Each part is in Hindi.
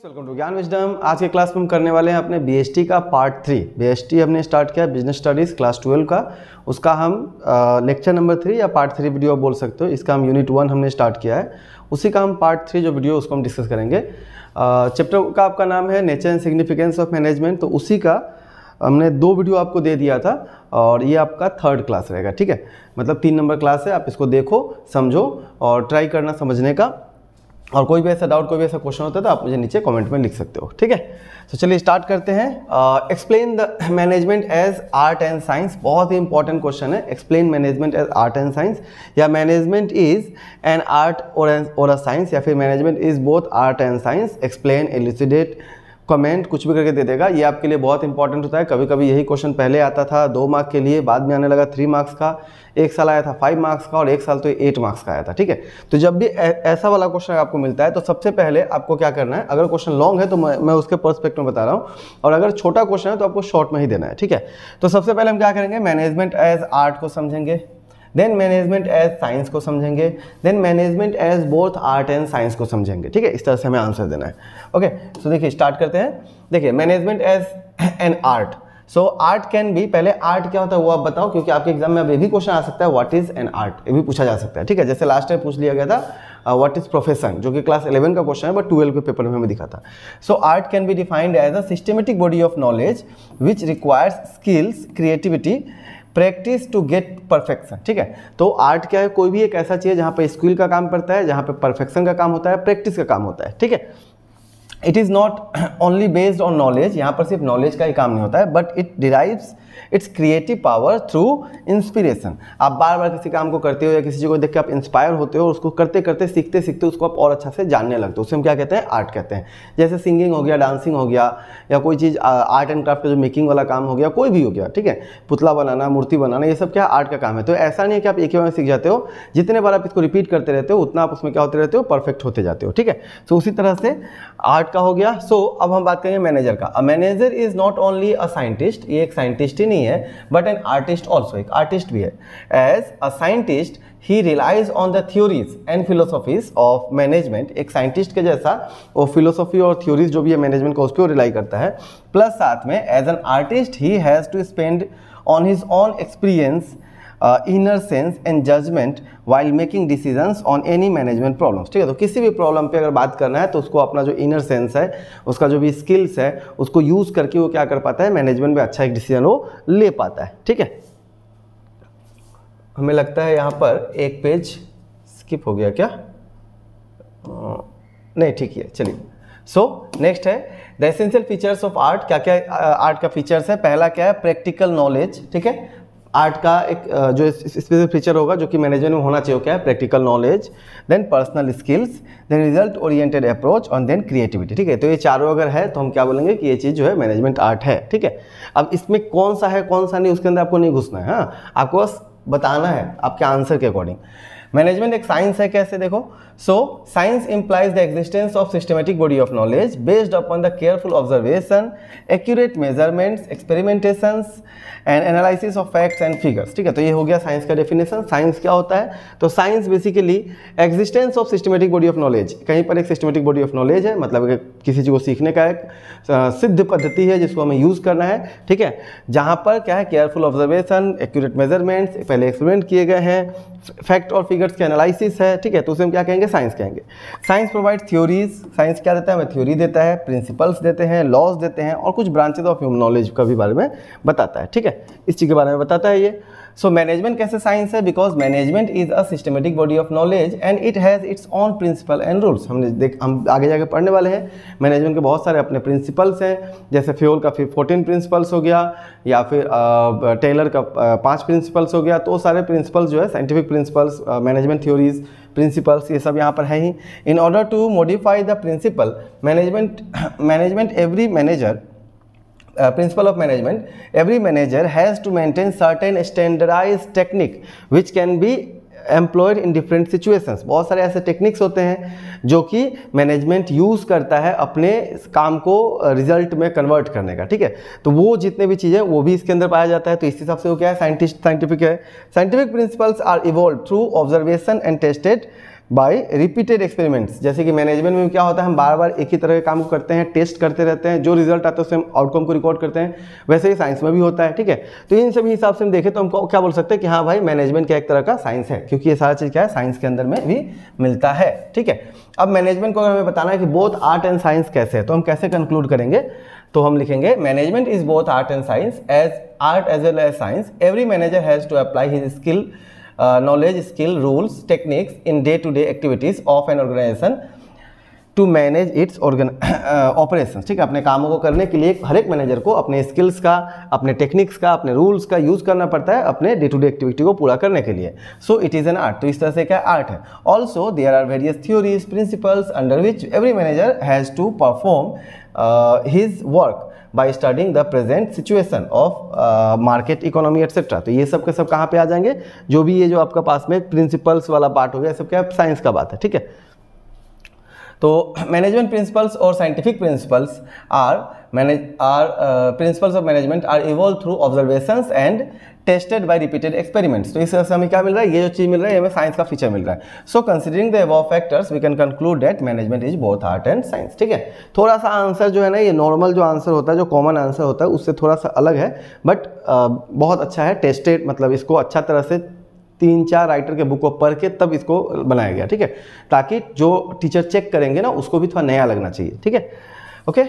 वेलकम टू ज्ञान विजडम। आज के क्लास में हम करने वाले हैं अपने बीएसटी का पार्ट 3। बीएसटी हमने स्टार्ट किया बिजनेस स्टडीज़ क्लास 12 का, उसका हम लेक्चर नंबर 3 या पार्ट 3 वीडियो बोल सकते हो। इसका हम यूनिट 1 हमने स्टार्ट किया है, उसी का हम पार्ट 3 जो वीडियो उसको हम डिस्कस करेंगे। चैप्टर का आपका नाम है nature and significance of management, तो उसी का हमने 2 वीडियो आपको दे दिया था और ये आपका 3rd क्लास रहेगा। ठीक है, मतलब 3 नंबर क्लास है। आप इसको देखो, समझो और ट्राई करना समझने का। और कोई भी ऐसा डाउट, कोई भी ऐसा क्वेश्चन होता है तो आप मुझे नीचे कमेंट में लिख सकते हो। ठीक है, तो चलिए स्टार्ट करते हैं। Explain the management as art and science, बहुत ही इंपॉर्टेंट क्वेश्चन है। Explain management as art and science, या मैनेजमेंट इज एन आर्ट और अ साइंस, या फिर management is both art and science. Explain, elucidate, comment, कुछ भी करके दे देगा। ये आपके लिए बहुत इंपॉर्टेंट होता है। कभी कभी यही क्वेश्चन पहले आता था 2 मार्क्स के लिए, बाद में आने लगा 3 मार्क्स का, एक साल आया था 5 मार्क्स का और एक साल तो 8 मार्क्स का आया था। ठीक है, तो जब भी ऐसा वाला क्वेश्चन आपको मिलता है तो सबसे पहले आपको क्या करना है, अगर क्वेश्चन लॉन्ग है तो मैं उसके पर्सपेक्टिव में बता रहा हूँ, और अगर छोटा क्वेश्चन है तो आपको शॉर्ट में ही देना है। ठीक है, तो सबसे पहले हम क्या करेंगे, मैनेजमेंट एज आर्ट को समझेंगे, देन मैनेजमेंट एज साइंस को समझेंगे, then management as both art and science को समझेंगे। ठीक है, इस तरह से हमें आंसर देना है। ओके, तो देखिए स्टार्ट करते हैं। देखिए management as an art, so art can be, पहले आर्ट क्या होता है वो आप बताओ, क्योंकि आपके एग्जाम में अब ये भी क्वेश्चन आ सकता है व्हाट इज एन आर्ट, ये भी पूछा जा सकता है। ठीक है, जैसे लास्ट टाइम पूछ लिया गया था व्हाट इज प्रोफेशन, जो कि क्लास 11 का क्वेश्चन है बट 12 के पेपर में हमें दिखा था। So art can be defined as a systematic body of knowledge which requires skills, creativity, practice to get perfection. ठीक है, तो आर्ट क्या है, कोई भी एक ऐसा चीज़ जहाँ पर स्किल का काम पड़ता है, जहाँ पे परफेक्शन का काम होता है, प्रैक्टिस का काम होता है। ठीक है, it is not only based on knowledge, यहाँ पर सिर्फ नॉलेज का ही काम नहीं होता है, but it derives it's creative power through inspiration. आप बार बार किसी काम को करते हो या किसी चीज़ को देख के आप इंस्पायर होते हो, उसको करते करते सीखते सीखते उसको आप और अच्छा से जानने लगते हो, उसे हम क्या कहते हैं, आर्ट कहते हैं। जैसे सिंगिंग हो गया, डांसिंग हो गया, या कोई चीज़ आर्ट एंड क्राफ्ट का जो मेकिंग वाला काम हो गया, कोई भी हो गया। ठीक है, पुतला बनाना, मूर्ति बनाना, ये सब क्या आर्ट का काम है। तो ऐसा नहीं है कि आप एक ही बार में सीख जाते हो, जितने बार आप इसको रिपीट करते रहते हो उतना आप उसमें क्या होते रहते हो, परफेक्ट होते जाते हो। ठीक है, तो उसी तरह से आर्ट का हो गया। सो अब हम बात करेंगे मैनेजर का। A manager is not only a scientist, ये एक साइंटिस्ट ही नहीं है बट एन आर्टिस्ट ऑल्सो, एक आर्टिस्ट भी है। As a scientist he relies on the theories and philosophies of management, एक साइंटिस्ट के जैसा वो फिलोसॉफी और थ्योरीज जो भी है मैनेजमेंट का, उस पर रिलाई करता है। प्लस साथ में as an artist he has to spend on his own experience, inner sense and judgement while making decisions on any management problems. ठीक है, तो किसी भी प्रॉब्लम पे अगर बात करना है तो उसको अपना जो इनर सेंस है, उसका जो भी स्किल्स है, उसको यूज़ करके वो क्या कर पाता है, मैनेजमेंट में अच्छा एक डिसीजन वो ले पाता है। ठीक है, हमें लगता है यहाँ पर एक पेज स्किप हो गया क्या, नहीं ठीक है, चलिए। सो नेक्स्ट है the essential features of art. क्या क्या आर्ट का फीचर्स है, पहला क्या है, प्रैक्टिकल नॉलेज। ठीक है, आर्ट का एक जो स्पेशल फीचर होगा जो कि मैनेजमेंट में होना चाहिए, क्या है, practical knowledge, then personal skills, then result oriented approach और देन क्रिएटिविटी। ठीक है, तो ये चारों अगर है तो हम क्या बोलेंगे कि ये चीज़ जो है मैनेजमेंट आर्ट है। ठीक है, अब इसमें कौन सा है कौन सा नहीं, उसके अंदर आपको नहीं घुसना है। हाँ, आपको बस बताना है आपके आंसर के अकॉर्डिंग। मैनेजमेंट एक साइंस है, कैसे देखो। So science implies the existence of systematic body of knowledge based upon the careful observation, accurate measurements, experimentations and analysis of facts and figures. ठीक है, तो ये हो गया साइंस का डेफिनेशन। साइंस क्या होता है, तो science basically existence of systematic body of knowledge, कहीं पर एक सिस्टमेटिक बॉडी ऑफ नॉलेज है, मतलब किसी चीज़ को सीखने का एक सिद्ध पद्धति है जिसको हमें यूज़ करना है। ठीक है, जहाँ पर क्या है, केयरफुल ऑब्जर्वेशन, एक्यूरेट मेजरमेंट्स, पहले एक्सपेरिमेंट किए गए हैं, फैक्ट और फिगर्स के एनालिसिस है। ठीक है, तो उसे हम क्या कहेंगे, साइंस कहेंगे। साइंस प्रोवाइड थ्योरीज, साइंस क्या देता है, हमें थ्योरी देता है, प्रिंसिपल्स देते हैं, लॉज देते हैं और कुछ ब्रांचेज ऑफ ह्यूमन नॉलेज का भी बारे में बताता है। ठीक है, इस चीज़ के बारे में बताता है ये। सो मैनेजमेंट कैसे साइंस है, because management is a systematic body of knowledge and it has its own principle and rules. हम आगे जाके पढ़ने वाले हैं, मैनेजमेंट के बहुत सारे अपने प्रिंसिपल्स हैं, जैसे फ्यूल का 14 प्रिंसिपल्स हो गया, या फिर टेलर का 5 प्रिंसिपल्स हो गया। तो सारे प्रिंसिपल्स जो है scientific principles, management theories, principles, ये सब यहाँ पर है ही। In order to modify the principle management every manager, principle of management, every manager has to maintain certain standardized technique which can be employed in different situations. बहुत सारे ऐसे टेक्निक्स होते हैं जो कि मैनेजमेंट यूज़ करता है अपने काम को रिजल्ट में कन्वर्ट करने का। ठीक है, तो वो जितने भी चीज़ें वो भी इसके अंदर पाया जाता है। तो इस हिसाब से वो क्या है, साइंटिफिक है। Scientific principles are evolve through observation and tested by repeated experiments. जैसे कि मैनेजमेंट में क्या होता है, हम बार बार एक ही तरह के काम को करते हैं, टेस्ट करते रहते हैं, जो रिजल्ट आता है उससे हम आउटकम को रिकॉर्ड करते हैं, वैसे ही साइंस में भी होता है। ठीक है, तो इन सभी हिसाब से हम देखें तो हमको क्या बोल सकते हैं कि हाँ भाई मैनेजमेंट क्या एक तरह का साइंस है, क्योंकि ये सारा चीज़ क्या है साइंस के अंदर में भी मिलता है। ठीक है, अब मैनेजमेंट को अगर हमें बताना है कि बोथ आर्ट एंड साइंस कैसे है, तो हम कैसे कंक्लूड करेंगे, तो हम लिखेंगे management is both art and science, as art as well as science. Every manager has to apply his skill knowledge, skill, rules, techniques in day-to-day activities of an organization to manage its operations। ठीक है, अपने कामों को करने के लिए हर एक मैनेजर को अपने स्किल्स का, अपने टेक्निक्स का, अपने रूल्स का यूज़ करना पड़ता है अपने डे टू डे एक्टिविटी को पूरा करने के लिए। So it is an art, तो इस तरह से क्या आर्ट है। Also there are various theories, principles under which every manager has to perform his work by studying the present situation of market economy etcetera. तो ये सब के सब कहाँ पे आ जाएंगे, जो भी ये जो आपका पास में प्रिंसिपल्स वाला पार्ट हो गया, सब क्या साइंस का बात है। ठीक है, तो मैनेजमेंट प्रिंसिपल्स और scientific principles principles of management are evolve through observations and tested by repeated experiments. तो इस तरह से हमें क्या मिल रहा है, ये जो चीज़ मिल रहा है ये हमें साइंस का फीचर मिल रहा है। So considering the above factors we can conclude that management is both art and science. ठीक है, थोड़ा सा आंसर जो है ना, ये नॉर्मल जो आंसर होता है, जो कॉमन आंसर होता है उससे थोड़ा सा अलग है, बट बहुत अच्छा है, टेस्टेड, मतलब इसको अच्छा तरह से 3-4 राइटर के बुक को पढ़ के तब इसको बनाया गया। ठीक है, ताकि जो टीचर चेक करेंगे ना उसको भी थोड़ा नया लगना चाहिए। ठीक है, ओके,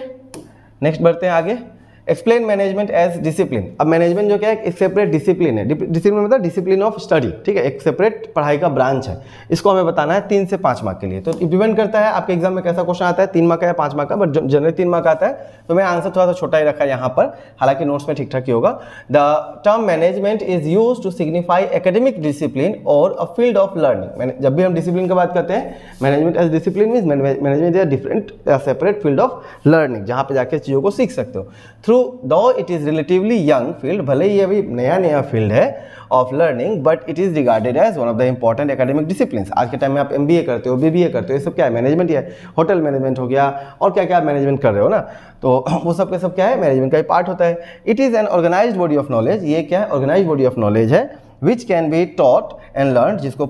नेक्स्ट बढ़ते हैं आगे। Explain management as discipline. अब मैनेजमेंट जो क्या है एक सेपरेट डिसिप्लिन है। डिसिप्लिन मतलब डिसिप्लिन ऑफ स्टडी। ठीक है, एक सेपरेट पढ़ाई का ब्रांच है। इसको हमें बताना है 3 से 5 मार्क के लिए। तो डिपेंड करता है आपके एग्जाम में कैसा क्वेश्चन आता है, 3 मार्क का या 5 मार्क का, बट जनरली 3 मार्क आता है, तो मैं आंसर थोड़ा सा छोटा ही रखा है यहाँ पर, हालांकि नोट्स में ठीक ठाक ही होगा। The term management is use to signify academic discipline और अ फील्ड ऑफ लर्निंग। जब भी हम डिसिप्लिन की बात करते हैं, management as discipline means management is different separate field of learning, जहाँ पे जाके चीज़ों को सीख सकते हो। Through though it is relatively young field, भले ही अभी नया फील्ड है of learning, but it is regarded as one of the important academic discipline. आज के टाइम में आप MBA करते हो, BBA करते हो, ये सब क्या है मैनेजमेंट ही है। होटल मैनेजमेंट हो गया और क्या क्या मैनेजमेंट कर रहे हो ना, तो वो सब के सब क्या है मैनेजमेंट का ही पार्ट होता है। It is an organised body of knowledge, ये क्या है ऑर्गेनाइज्ड बॉडी ऑफ नॉलेज है, which can be taught and learn, जिसको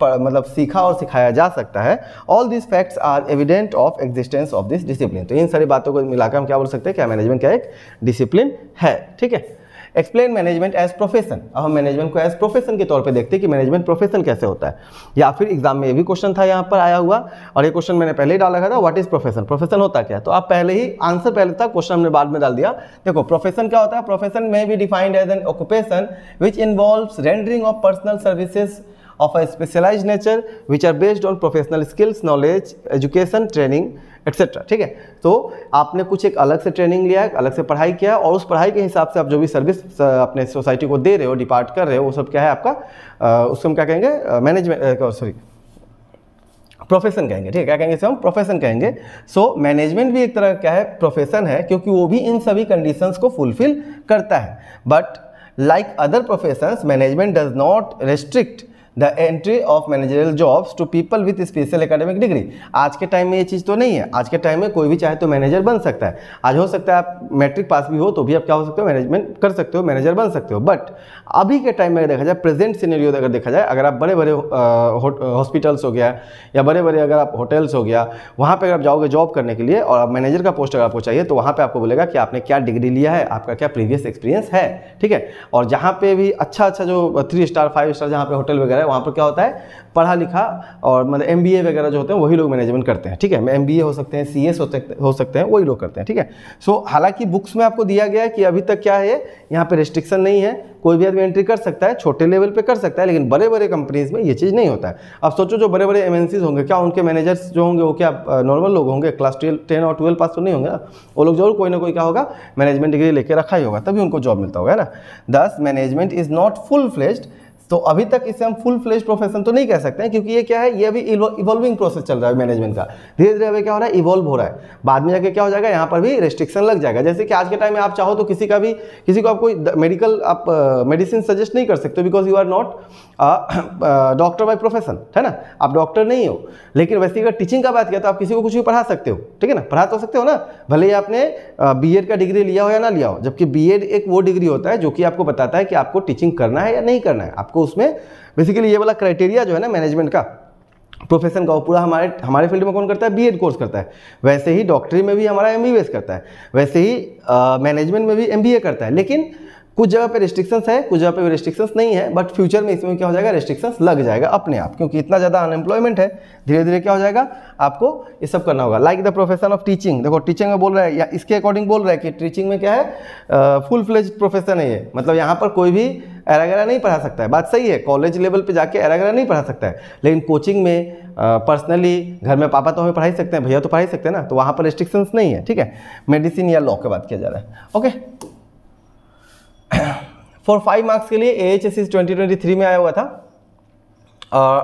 मतलब सीखा और सिखाया जा सकता है। All this facts are evident of existence of this discipline. तो इन सारी बातों को मिलाकर हम क्या बोल सकते हैं, क्या मैनेजमेंट क्या एक डिसिप्लिन है। ठीक है, एक्सप्लेन मैनेजमेंट एज प्रोफेशन। अब हम मैनेजमेंट को एज प्रोफेशन के तौर पे देखते हैं कि मैनेजमेंट प्रोफेशन कैसे होता है, या फिर एग्जाम में ये भी क्वेश्चन था यहाँ पर आया हुआ, और ये क्वेश्चन मैंने पहले ही डाल रखा था, व्हाट इज प्रोफेशन, प्रोफेशन होता क्या है। तो आप पहले ही आंसर पहले था, क्वेश्चन हमने बाद में डाल दिया। देखो प्रोफेशन क्या होता है, प्रोफेशन में be defined as an occupation which involves rendering of personal services of a specialized nature which are based on professional skills, knowledge, education, training, etc. ठीक है, तो आपने कुछ एक अलग से ट्रेनिंग लिया है, अलग से पढ़ाई किया है, और उस पढ़ाई के हिसाब से आप जो भी सर्विस अपने सोसाइटी को दे रहे हो, डिपार्ट कर रहे हो, वो सब क्या है आपका, उसको हम क्या कहेंगे मैनेजमेंट, प्रोफेशन कहेंगे। ठीक है, क्या कहेंगे इसे हम प्रोफेशन कहेंगे। सो मैनेजमेंट भी एक तरह क्या है प्रोफेशन है, क्योंकि वो भी इन सभी कंडीशंस को फुलफिल करता है। But like other professions management does not restrict the entry of managerial jobs to people with special academic degree. आज के टाइम में ये चीज़ तो नहीं है, आज के टाइम में कोई भी चाहे तो मैनेजर बन सकता है। आज हो सकता है आप मैट्रिक पास भी हो तो भी आप क्या हो सकते हो, मैनेजमेंट कर सकते हो, मैनेजर बन सकते हो। बट अभी के टाइम में अगर देखा जाए, प्रेजेंट सिनेरियो अगर देखा जाए, अगर आप बड़े बड़े हॉस्पिटल्स हो गया या बड़े बड़े अगर आप होटल्स हो गया, वहाँ पर अगर आप जाओगे जॉब करने के लिए और आप मैनेजर का पोस्ट अगर आपको चाहिए, तो वहाँ पर आपको बोलेगा कि आपने क्या डिग्री लिया है, आपका क्या प्रीवियस एक्सपीरियंस है। ठीक है, और जहाँ पे भी अच्छा जो 3 स्टार 5 स्टार जहाँ पे होटल वगैरह है, वहाँ पर क्या होता है पढ़ा लिखा और मतलब MBA वगैरह जो होते हैं वही लोग मैनेजमेंट करते हैं। ठीक है, MBA हो सकते हैं, CS हो सकते हैं, वही लोग करते हैं। ठीक है, सो हालांकि बुक्स में आपको दिया गया है कि अभी तक क्या है, यहाँ पे रेस्ट्रिक्शन नहीं है, कोई भी आदमी एंट्री कर सकता है, छोटे लेवल पे कर सकता है, लेकिन बड़े बड़े कंपनीज में ये चीज़ नहीं होता है। अब सोचो जो बड़े बड़े MNCs होंगे, क्या उनके मैनेजर्स जो होंगे वो क्या नॉर्मल लोग होंगे, क्लास 10 और 12 पास तो नहीं होंगे ना, वो लोग जरूर कोई ना कोई क्या होगा मैनेजमेंट डिग्री लेके रखा ही होगा, तभी उनको जॉब मिलता होगा ना। दस management is not full fledged, तो अभी तक इसे हम फुल फ्लेज प्रोफेशन तो नहीं कह सकते हैं, क्योंकि ये क्या है, ये अभी इवॉल्विंग प्रोसेस चल रहा है मैनेजमेंट का, धीरे धीरे अभी क्या हो रहा है, इवॉल्व हो रहा है। बाद में जाके क्या हो जाएगा, यहाँ पर भी रेस्ट्रिक्शन लग जाएगा। जैसे कि आज के टाइम में आप चाहो तो किसी को आप कोई मेडिकल आप मेडिसिन सजेस्ट नहीं कर सकते, because you are not doctor by profession, है ना, आप डॉक्टर नहीं हो। लेकिन वैसे अगर टीचिंग का बात किया तो आप किसी को कुछ भी पढ़ा सकते हो, ठीक है ना, पढ़ा तो सकते हो ना, भले ही आपने B.Ed का डिग्री लिया हो या ना लिया हो। जबकि B.Ed एक वो डिग्री होता है जो कि आपको बताता है कि आपको टीचिंग करना है या नहीं करना है। आपको उसमें बेसिकली ये वाला क्राइटेरिया जो है ना मैनेजमेंट का, प्रोफेशन का, वो पूरा हमारे फील्ड में कौन करता है, बीएड कोर्स करता है। वैसे ही डॉक्टरी में भी हमारा एमबीबीएस करता है, वैसे ही मैनेजमेंट में भी एमबीए करता है। लेकिन कुछ जगह पे रिस्ट्रिक्शंस है, कुछ जगह पे रिस्ट्रिक्शंस नहीं है, बट फ्यूचर में इसमें क्या हो जाएगा, रिस्ट्रिक्शंस लग जाएगा अपने आप, क्योंकि इतना ज़्यादा अनएम्प्लॉयमेंट है, धीरे धीरे क्या हो जाएगा, आपको ये सब करना होगा। Like the profession of teaching, देखो टीचिंग में बोल रहा है, या इसके अकॉर्डिंग बोल रहा है कि टीचिंग में क्या है, फुल फ्लेज प्रोफेशन है ये, मतलब यहाँ पर कोई भी एरागेरा नहीं पढ़ा सकता है। बात सही है, कॉलेज लेवल पे जाके एरागेरा नहीं पढ़ा सकता है, लेकिन कोचिंग में पर्सनली घर में पापा तो हमें पढ़ा ही सकते हैं, भैया तो पढ़ा ही सकते हैं ना, तो वहाँ पर रिस्ट्रिक्शंस नहीं है। ठीक है, मेडिसिन या लॉ की बात किया जा रहा है। ओके, फॉर 5 मार्क्स के लिए AHSC 2023 में आया हुआ था।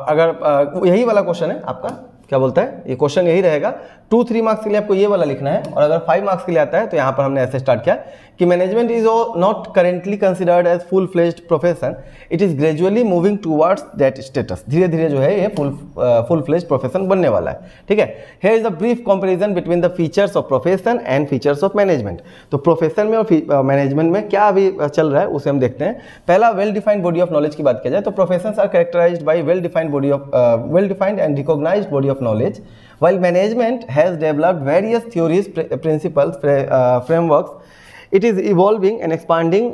अगर यही वाला क्वेश्चन है आपका, क्या बोलता है, ये क्वेश्चन यही रहेगा। 2-3 मार्क्स के लिए आपको ये वाला लिखना है, और अगर 5 मार्क्स के लिए आता है तो यहाँ पर हमने ऐसे स्टार्ट किया कि management is not currently considered as full fledged profession, it is gradually moving towards that status. धीरे धीरे जो है ये फुल फ्लेज्ड प्रोफेशन बनने वाला है। ठीक है, here is the brief comparison between the features of profession and features of management. तो प्रोफेशन में और मैनेजमेंट में क्या अभी चल रहा है उसे हम देखते हैं। पहला, well defined body of knowledge की बात किया जाए तो professions are characterised by well defined and recognised body of knowledge, while management has developed various theories, principles, frameworks, it is evolving and expanding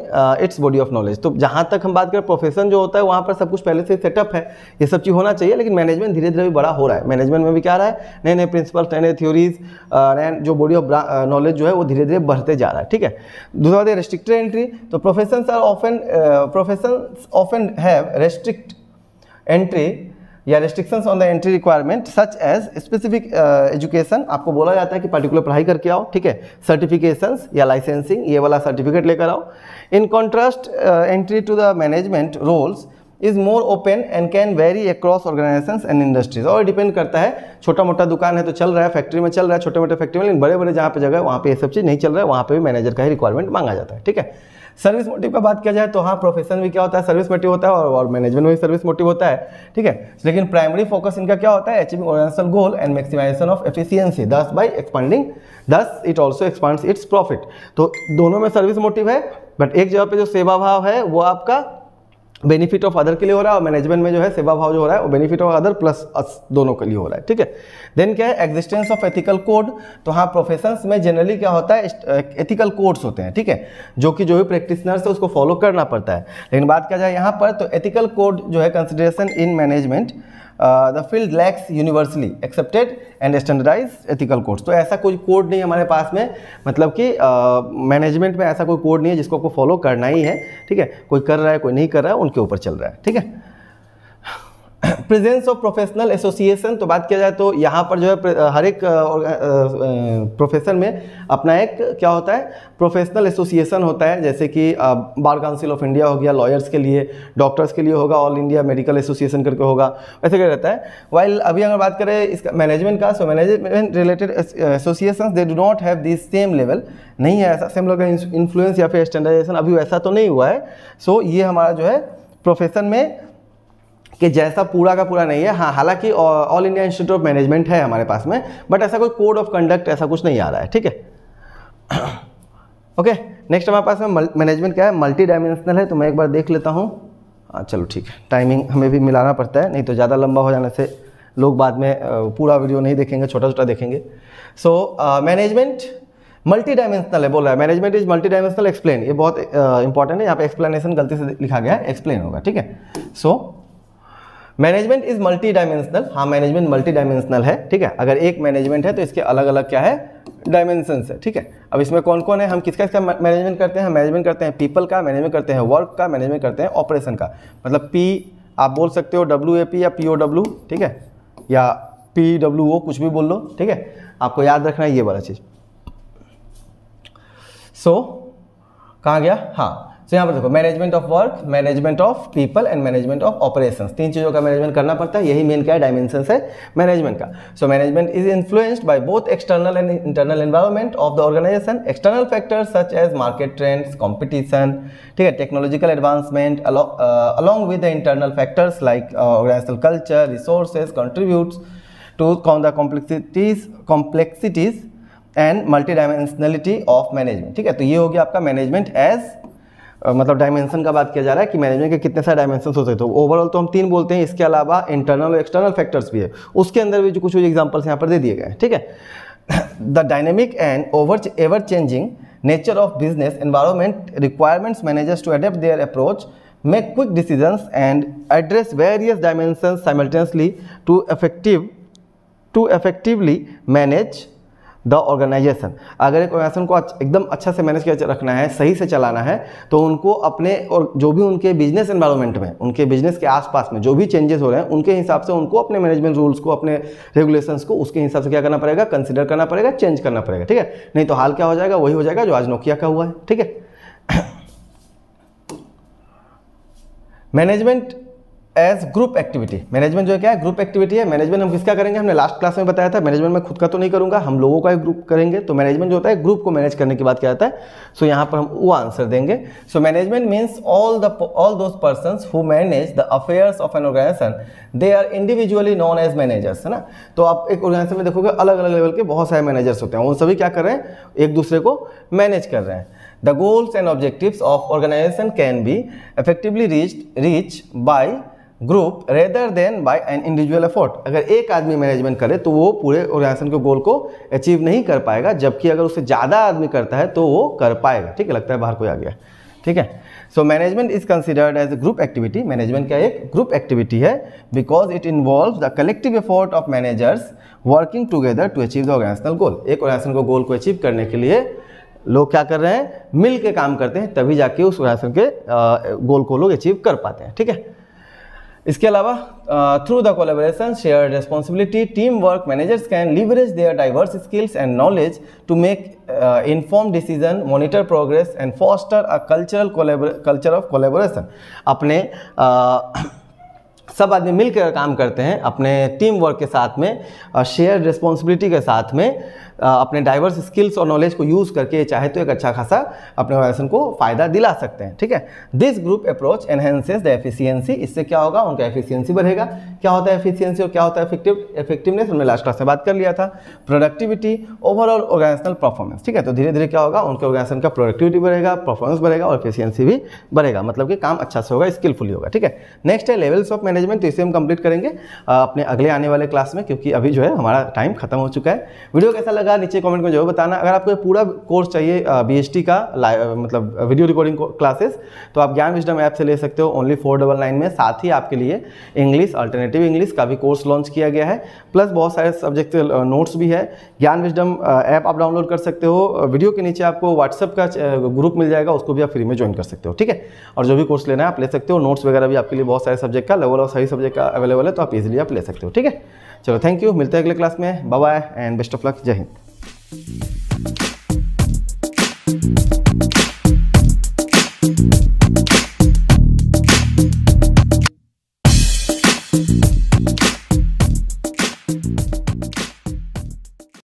its body of knowledge। तो जहाँ तक हम बात करें प्रोफेशन जो होता है वहाँ पर सब कुछ पहले से सेटअप है, ये सब चीज़ होना चाहिए, लेकिन मैनेजमेंट धीरे धीरे भी बड़ा हो रहा है। मैनेजमेंट में भी क्या आ रहा है, नए नए प्रिंसिपल्स, नए नए थ्योरीज, नए जो बॉडी ऑफ नॉलेज जो है वो धीरे धीरे बढ़ते जा रहा है। ठीक है, दूसरा बात है रेस्ट्रिक्टेड एंट्री। तो professions often have restrict entry या restrictions on the entry requirement such as specific education, आपको बोला जाता है कि पर्टिकुलर पढ़ाई करके आओ। ठीक है, सर्टिफिकेशंस या लाइसेंसिंग, ये वाला सर्टिफिकेट लेकर आओ। In contrast entry to the management roles is more open and can vary across organisations and industries. और डिपेंड करता है, छोटा मोटा दुकान है तो चल रहा है, फैक्ट्री में चल रहा है, छोटे मोटे फैक्ट्री में, लेकिन बड़े बड़े जहाँ पे जगह है वहाँ पे ये सब चीज़ नहीं चल रहा है, वहाँ पे भी मैनेजर का ही रिक्वायरमेंट मांगा जाता है। ठीक है, सर्विस मोटिव का बात किया जाए तो हाँ, प्रोफेशन भी क्या होता है, सर्विस मोटिव होता है, और मैनेजमेंट में भी सर्विस मोटिव होता है। ठीक है, लेकिन प्राइमरी फोकस इनका क्या होता है, achieving organisational goal and maximisation of efficiency, thus by expanding, thus it also expands its profit. तो दोनों में सर्विस मोटिव है, बट एक जगह पे जो सेवा भाव है वो आपका बेनिफिट ऑफ अदर के लिए हो रहा है, और मैनेजमेंट में जो है सेवा भाव जो हो रहा है वो बेनिफिट ऑफ अदर प्लस अस दोनों के लिए हो रहा है। ठीक है, देन क्या है, एग्जिस्टेंस ऑफ एथिकल कोड। तो हाँ, प्रोफेशंस में जनरली क्या होता है, एथिकल कोड्स होते हैं। ठीक है, जो भी प्रैक्टिशनर्स है उसको फॉलो करना पड़ता है। लेकिन बात किया जाए यहाँ पर तो एथिकल कोड जो है consideration in management the field lacks universally accepted and standardise ethical codes. तो ऐसा कोई कोड नहीं हमारे पास में, मतलब कि मैनेजमेंट में ऐसा कोई कोड नहीं है जिसको आपको फॉलो करना ही है। ठीक है, कोई कर रहा है कोई नहीं कर रहा है, उनके ऊपर चल रहा है। ठीक है, प्रेजेंस ऑफ प्रोफेशनल एसोसिएशन। तो बात किया जाए तो यहाँ पर जो है हर एक प्रोफेशन में अपना एक क्या होता है, प्रोफेशनल एसोसिएशन होता है, जैसे कि बार काउंसिल ऑफ इंडिया हो गया लॉयर्स के लिए, डॉक्टर्स के लिए होगा ऑल इंडिया मेडिकल एसोसिएशन करके होगा, वैसे क्या रहता है। वाइल अभी अगर बात करें इसका मैनेजमेंट का, so management related association they do not have this same level, नहीं है ऐसा सेम लेवल का इन्फ्लुएंस या फिर स्टैंडर्डाइजेशन, अभी वैसा तो नहीं हुआ है। सो ये हमारा जो है प्रोफेशन में कि जैसा पूरा का पूरा नहीं है। हाँ, हालांकि all India institute of management है हमारे पास में, बट ऐसा कोई कोड ऑफ कंडक्ट ऐसा कुछ नहीं आ रहा है। ठीक है, ओके, नेक्स्ट हमारे पास में मैनेजमेंट क्या है, मल्टी डायमेंशनल है। तो मैं एक बार देख लेता हूँ। चलो ठीक है, टाइमिंग हमें भी मिलाना पड़ता है, नहीं तो ज़्यादा लंबा हो जाने से लोग बाद में पूरा वीडियो नहीं देखेंगे, छोटा छोटा देखेंगे। सो मैनेजमेंट मल्टी डायमेंशनल है, बोल रहा है management is multi dimensional explain. ये बहुत इंपॉर्टेंट है, यहाँ पे एक्सप्लेनेशन गलती से लिखा गया है, एक्सप्लेन होगा। ठीक है, so management is multi dimensional. हाँ, मैनेजमेंट मल्टी डायमेंशनल है। ठीक है, अगर एक मैनेजमेंट है तो इसके अलग अलग क्या है, डायमेंशंस है। ठीक है, अब इसमें कौन कौन है, हम किसका मैनेजमेंट करते हैं, मैनेजमेंट करते हैं पीपल का, मैनेजमेंट करते हैं वर्क का, मैनेजमेंट करते हैं ऑपरेशन का। मतलब पी आप बोल सकते हो WAP या POW, ठीक है, या PWO, कुछ भी बोल लो। ठीक है, आपको याद रखना है ये वाला चीज़। सो कहाँ गया, हाँ, तो यहाँ पर देखो management of work, management of people and management of operations, तीन चीज़ों का मैनेजमेंट करना पड़ता है। यही मेन क्या है, डायमेंशंस है मैनेजमेंट का। So management is influenced by both external and internal environment of the organisation. External factors such as market trends, competition, ठीक है, technological advancement along with the internal factors like organizational culture, resources contributes to the complexities and multidimensionality of management। ठीक है, तो ये हो गया आपका मैनेजमेंट एज मतलब डायमेंशन का बात किया जा रहा है कि मैनेजमेंट के कितने सारे डायमेंशन हो सकते हैं। ओवरऑल तो हम 3 बोलते हैं, इसके अलावा इंटरनल और एक्सटर्नल फैक्टर्स भी है, उसके अंदर भी जो कुछ एग्जांपल्स यहाँ पर दे दिए गए हैं, ठीक है। The dynamic and ever changing nature of business environment requirements managers to adapt their approach, make quick decisions and address various dimensions simultaneously to effectively manage the organization। अगर एक ऑर्गेनाइजेशन को एकदम अच्छा से मैनेज कर रखना है, सही से चलाना है, तो उनको अपने और जो भी उनके बिजनेस एनवायरनमेंट में, उनके बिजनेस के आसपास में जो भी चेंजेस हो रहे हैं उनके हिसाब से उनको अपने मैनेजमेंट रूल्स को, अपने रेगुलेशंस को उसके हिसाब से क्या करना पड़ेगा, कंसिडर करना पड़ेगा, चेंज करना पड़ेगा, ठीक है। नहीं तो हाल क्या हो जाएगा, वही हो जाएगा जो आज नोकिया का हुआ है, ठीक है। Management age group activity, management जो है क्या है, ग्रुप एक्टिविटी है। मैनेजमेंट हम किसका करेंगे, हमने लास्ट क्लास में बताया था, मैनेजमेंट में खुद का तो नहीं करूंगा, हम लोगों का एक ग्रुप करेंगे। तो मैनेजमेंट जो होता है ग्रुप को मैनेज करने की बात क्या आता है, सो यहाँ पर हम वो आंसर देंगे। So management means all those persons who manage the affairs of an organisation, they are individually known as managers, है ना। तो आप एक ऑर्गेनाइजेशन में देखोगे अलग अलग लेवल के बहुत सारे मैनेजर्स होते हैं, वो सभी क्या कर रहे हैं, एक दूसरे को मैनेज कर रहे हैं। The goals and objectives of organization can be effectively reached by group rather than by an individual effort। अगर एक आदमी मैनेजमेंट करे तो वो पूरे ऑर्गेनाइजेशन के गोल को अचीव नहीं कर पाएगा, जबकि अगर उससे ज़्यादा आदमी करता है तो वो कर पाएगा, ठीक है। लगता है बाहर कोई आ गया, ठीक है। So management is considered as a group activity. Management क्या एक ग्रुप एक्टिविटी है, because it involves the collective effort of managers working together to achieve the organisational goal. एक ऑर्गेनाइजेशन को गोल को अचीव करने के लिए लोग क्या कर रहे हैं, मिल के काम करते हैं, तभी जाके उस ऑर्गेनाइजेशन के गोल को लोग अचीव कर पाते हैं, ठीक है। इसके अलावा through the collaboration, shared responsibility, team work, managers can leverage their diverse skills and knowledge to make inform decision, monitor progress and foster a culture of collaboration. अपने सब आदमी मिलकर काम करते हैं अपने टीम वर्क के साथ में, शेयर रिस्पॉन्सिबिलिटी के साथ में, अपने डाइवर्स स्किल्स और नॉलेज को यूज़ करके चाहे तो एक अच्छा खासा अपने ऑर्गेनाइजेशन को फ़ायदा दिला सकते हैं, ठीक है। This group approach enhances the efficiency. इससे क्या होगा, उनका एफिशिएंसी बढ़ेगा। क्या होता है एफिशिएंसी और क्या होता है इफेक्टिवनेस, हमने लास्ट क्लास में बात कर लिया था। प्रोडक्टिविटी, ओवरऑल ऑर्गेनाइजेशनल परफॉर्मेंस, ठीक है। तो धीरे धीरे क्या होगा, उनके ऑर्गेनाइजेशन का प्रोडक्टिविटी बढ़ेगा, परफॉर्मेंस बढ़ेगा और एफिशिएंसी भी बढ़ेगा, मतलब कि काम अच्छा से होगा, स्किलफुली होगा, ठीक है। नेक्स्ट है लेवल्स ऑफ मैनेजमेंट। तो इसे हम कंप्लीट करेंगे अपने अगले आने वाले क्लास में, क्योंकि अभी जो है हमारा टाइम खत्म हो चुका है। वीडियो कैसा लगा नीचे कमेंट में जरूर बताना। अगर आपको पूरा कोर्स चाहिए बीएसटी का मतलब वीडियो रिकॉर्डिंग क्लासेस, तो आप ज्ञान विजडम ऐप से ले सकते हो ओनली 499 में। साथ ही आपके लिए इंग्लिश, अल्टरनेटिव इंग्लिश का भी कोर्स लॉन्च किया गया है, प्लस बहुत सारे सब्जेक्ट नोट्स भी है। ज्ञान विजडम ऐप आप डाउनलोड कर सकते हो, वीडियो के नीचे आपको व्हाट्सएप का ग्रुप मिल जाएगा, उसको भी आप फ्री में ज्वाइन कर सकते हो, ठीक है। और जो भी कोर्स लेना है आप ले सकते हो, नोट्स वगैरह भी आपके लिए बहुत सारे सब्जेक्ट का लेवल और सही सब्जेक्ट का अवेलेबल है, तो आप इजीली आप ले सकते हो, ठीक है। चलो थैंक यू, मिलते हैं अगले क्लास में, bye bye and best of luck, जय हिंद।